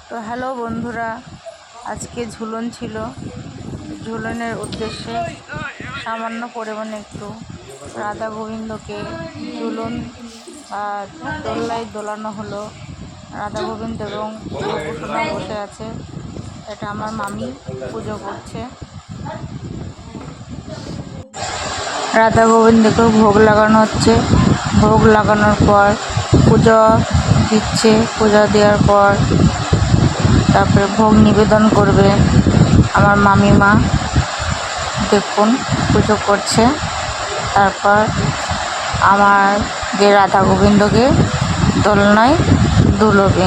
তো হ্যালো বন্ধুরা, আজকে ঝুলন ছিল। ঝুলনের উদ্দেশ্যে সামান্য পরিমাণে একটু রাধা গোবিন্দকে ঝুলন দোল্লায় দোলানো হলো। রাধা গোবিন্দ এবং গোপুসোনা বসে আছে। এটা আমার মামি পুজো করছে। রাধা গোবিন্দকে ভোগ লাগানো হচ্ছে। ভোগ লাগানোর পর পূজা দিচ্ছে। পূজা দেওয়ার পর তারপরে ভোগ নিবেদন করবে আমার মামিমা। দেখুন পুজো করছে। তারপর আমার যে রাধা গোবিন্দকে দোলনায় দুলবে।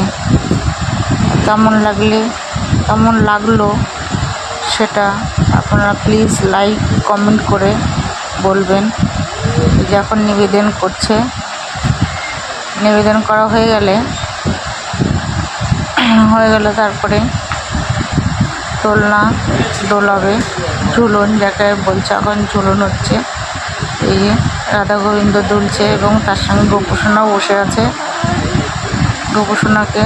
কেমন লাগলো সেটা আপনারা প্লিজ লাইক কমেন্ট করে বলবেন। যখন নিবেদন করছে, নিবেদন করা হয়ে গেলে তারপরে দোলনা দোলাবে। ঝুলন যাকে বলছে, এখন ঝুলন হচ্ছে। এই যে রাধা গোবিন্দ দুলছে এবং তার সঙ্গে গোপুসোনাও বসে আছে। গোপুসোনাকে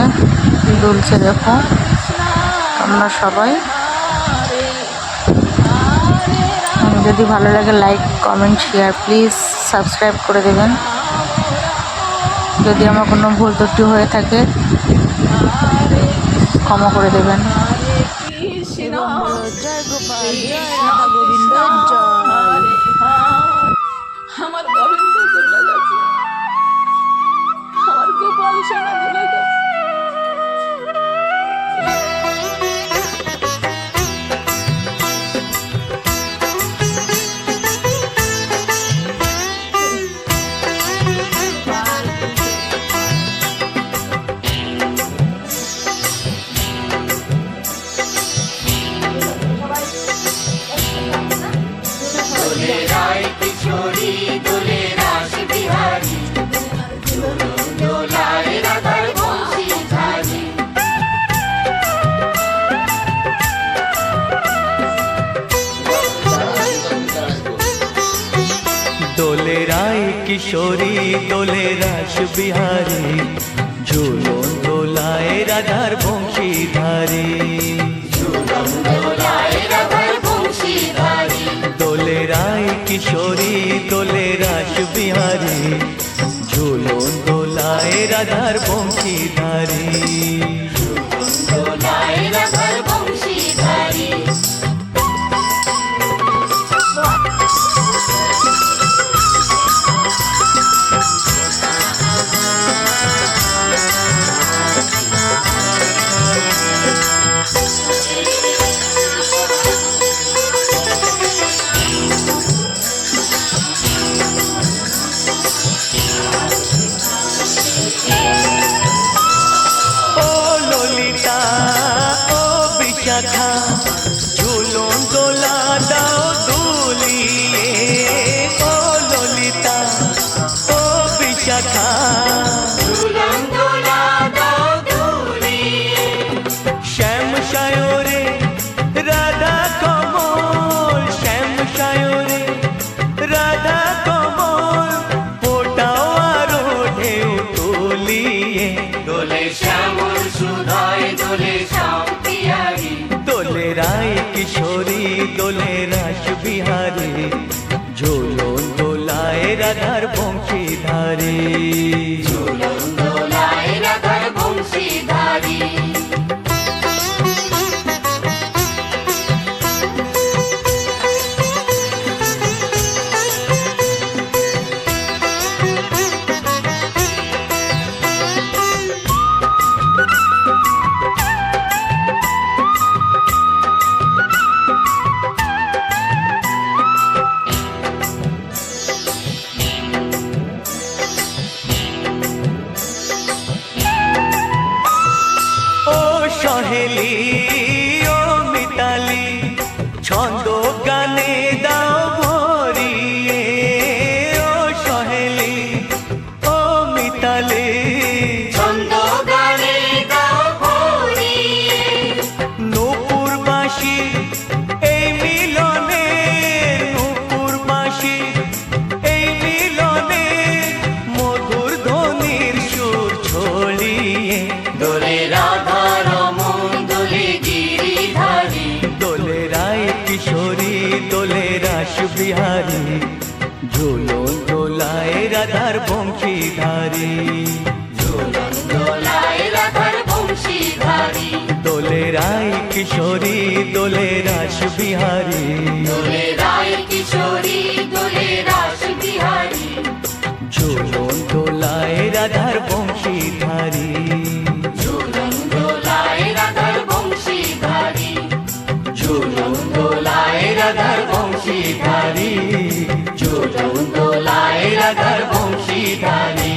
দুলছে। দেখো আমরা সবাই, যদি ভালো লাগে like comment share please subscribe করে দেবেন। যদি আমার কোনো ভুল ত্রুটি হয়ে থাকে ক্ষমা করে দেবেন। জয় গোপাল, জয় রাধা গোবিন্দ, জয়। আমার গোবিন্দ চলে গেছে, আমার গোপাল সোনা চলে গেছে। দোলে রায় কিশোরী দোলে রাস বিহারী, ঝুলন দোলায় রাধার বংশীধারী। দোলে রায় কিশোরী দোলে রাস বিহারী, ঝুলন দোলায় রাধার বংশীধারী। ঝুলন দোলা দাও দুলিয়ে, ও ললিতা ও বিশাখা। শ্যাম সায়রে রাধা কমল, শ্যাম সায়রে রাধা কমল, ফোটাও আরো ঢেউ তুলিয়ে। দোলে শ্যামল সুধায় দোলে শ্যাম পিয়ারি, দোলে রায় কিশোরী দোলে রাস বিহারী, ঝুলন দোলায় রাধার বংশীধারী। ঝুলন দোলায় রাধার বংশীধারী। সহেলি ও মিতালি, ছন্দ গানে দাও ভরিয়ে। ও সহেলি ও মিতালি, ছন্দ গানে দাও ভরিয়ে। নূপুর বাঁশি এই মিলনে, নূপুর বাঁশি এই মিলনে, মধুর ধ্বনির সুর ছড়িয়ে। দোলে রাধা রমণ বিহারী ঝুলন দোলায় রাধার বংশীধারী ঝুলন দোলায় রাধার বংশীধারী দোলে রায় কিশোরী দোলে রাস বিহারী দোলে রায় কিশোরী দোলে রাস বিহারী ঝুলন দোলায় রাধার বংশীধারী ঝুলন দোলায় রাধার বংশীধারী ঝুলন দোলায় রাধার বংশীধারী ঝুলন দোলায় রাধার বংশীধারী।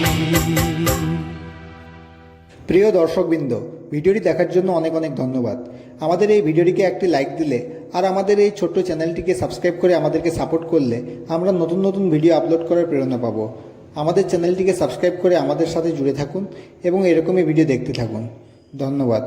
প্রিয় দর্শকবৃন্দ, ভিডিওটি দেখার জন্য অনেক অনেক ধন্যবাদ। আমাদের এই ভিডিওটিকে একটি লাইক দিলে আর আমাদের এই ছোট্ট চ্যানেলটিকে সাবস্ক্রাইব করে আমাদেরকে সাপোর্ট করলে আমরা নতুন নতুন ভিডিও আপলোড করার প্রেরণা পাবো। আমাদের চ্যানেলটিকে সাবস্ক্রাইব করে আমাদের সাথে জুড়ে থাকুন এবং এরকমই ভিডিও দেখতে থাকুন। ধন্যবাদ।